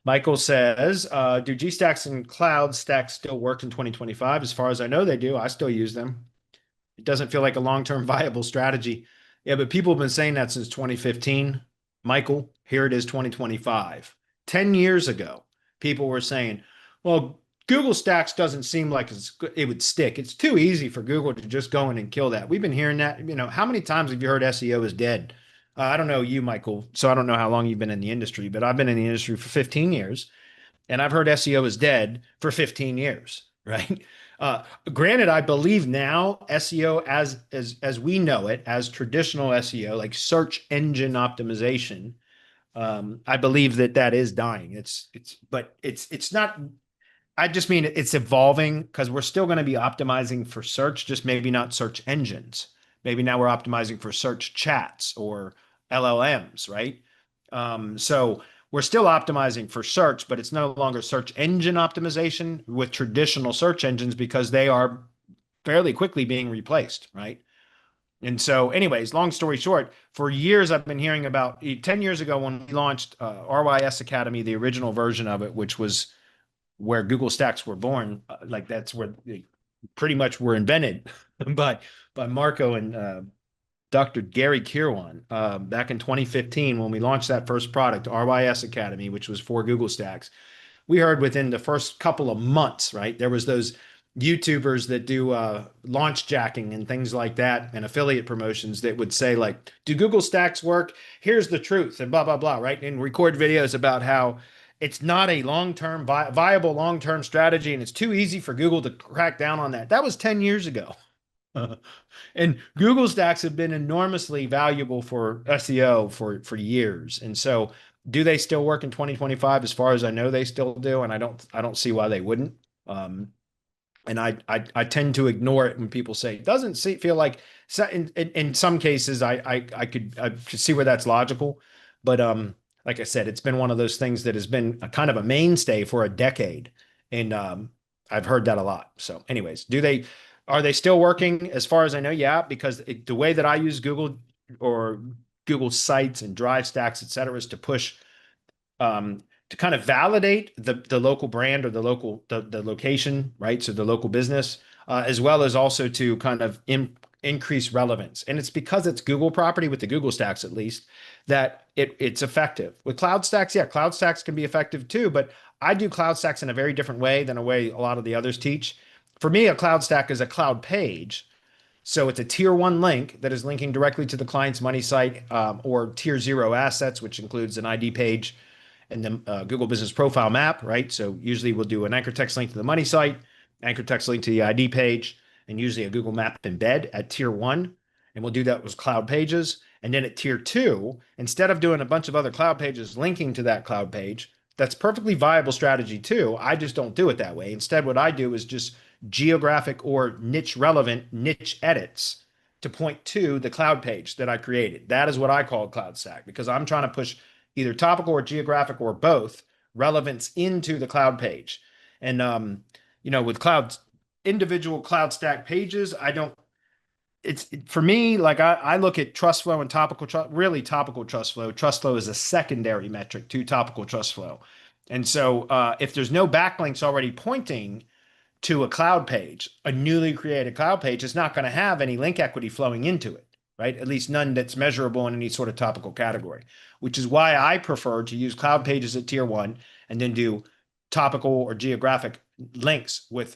Michael says, do G-Stacks and Cloud Stacks still work in 2025? As far as I know, they do. I still use them. It doesn't feel like a long-term viable strategy. Yeah, but people have been saying that since 2015. Michael, here it is 2025. 10 years ago, people were saying, well, Google Stacks doesn't seem like it would stick. It's too easy for Google to just go in and kill that. We've been hearing that. How many times have you heard SEO is dead? I don't know you, Michael, so I don't know how long you've been in the industry, but I've been in the industry for 15 years. And I've heard SEO is dead for 15 years, right? Uh, Granted, I believe now SEO as we know it, as traditional SEO, like search engine optimization, I believe that is dying. But it's not. I just mean it's evolving because we're still going to be optimizing for search, just maybe not search engines. Maybe now we're optimizing for search chats or LLMs, right? So we're still optimizing for search, but it's no longer search engine optimization with traditional search engines because they are fairly quickly being replaced, right? And so, anyways, long story short, for years I've been hearing about 10 years ago when we launched RYS Academy, the original version of it, which was where Google Stacks were born. Like that's where they pretty much were invented by Marco and Dr. Gary Kirwan back in 2015 when we launched that first product, RYS Academy, which was for Google Stacks. We heard within the first couple of months, right? There was those YouTubers that do launch jacking and things like that and affiliate promotions that would say like, do Google Stacks work? Here's the truth and blah, blah, blah, right? And record videos about how it's not a long-term viable long-term strategy and it's too easy for Google to crack down on that. That was 10 years ago. And Google Stacks have been enormously valuable for SEO for years. And so do they still work in 2025? As far as I know, they still do. And I don't see why they wouldn't. And I tend to ignore it when people say it doesn't feel like in some cases I could see where that's logical, but like I said, it's been one of those things that has been a kind of a mainstay for a decade, and I've heard that a lot. So, anyways, are they still working? As far as I know, yeah, because the way that I use Google or Google Sites and Drive Stacks, et cetera, is to push to kind of validate the local brand or the location, right? So the local business, as well as also to kind of increase relevance. And it's because it's Google property with the Google Stacks, at least, that it's effective. With Cloud Stacks, yeah, Cloud Stacks can be effective too, but I do Cloud Stacks in a very different way than a way a lot of the others teach. For me, a Cloud Stack is a cloud page. So it's a tier one link that is linking directly to the client's money site or tier zero assets, which includes an ID page and the Google Business Profile map, right? So usually we'll do an anchor text link to the money site, anchor text link to the ID page, and usually a Google Map embed at tier one. And we'll do that with cloud pages. And then at tier two, instead of doing a bunch of other cloud pages linking to that cloud page, that's perfectly viable strategy too. I just don't do it that way. Instead, what I do is just geographic or niche relevant niche edits to point to the cloud page that I created. That is what I call Cloud Stack because I'm trying to push either topical or geographic or both relevance into the cloud page. And with individual cloud stack pages, I don't. It's for me like I look at trust flow and topical really topical trust flow. Trust flow is a secondary metric to topical trust flow. And so if there's no backlinks already pointing to a cloud page, a newly created cloud page, it's not going to have any link equity flowing into it, right? At least none that's measurable in any sort of topical category, which is why I prefer to use cloud pages at tier one and then do topical or geographic links with,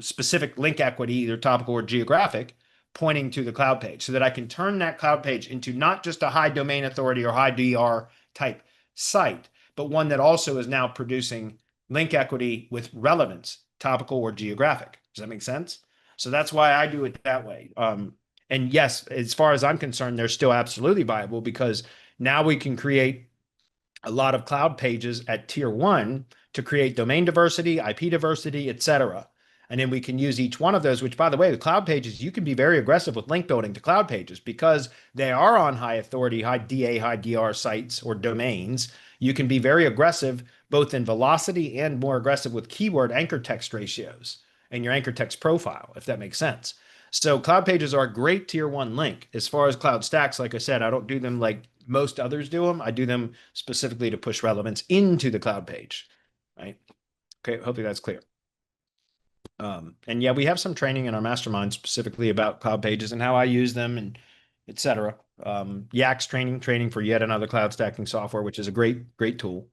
specific link equity, either topical or geographic, pointing to the cloud page so that I can turn that cloud page into not just a high domain authority or high DR type site, but one that also is now producing link equity with relevance, topical or geographic. Does that make sense? So that's why I do it that way. And yes, as far as I'm concerned, they're still absolutely viable because now we can create a lot of cloud pages at tier one to create domain diversity, IP diversity, et cetera. And then we can use each one of those, which by the way, the cloud pages, you can be very aggressive with link building to cloud pages because they are on high authority, high DA, high DR sites or domains. You can be very aggressive both in velocity and more aggressive with keyword anchor text ratios and your anchor text profile, if that makes sense. So cloud pages are a great tier one link. As far as cloud stacks, like I said, I don't do them like most others do them. I do them specifically to push relevance into the cloud page, right? Okay, hopefully that's clear. And yeah, we have some training in our mastermind specifically about cloud pages and how I use them and et cetera. Yaks training for yet another cloud stacking software, which is a great tool.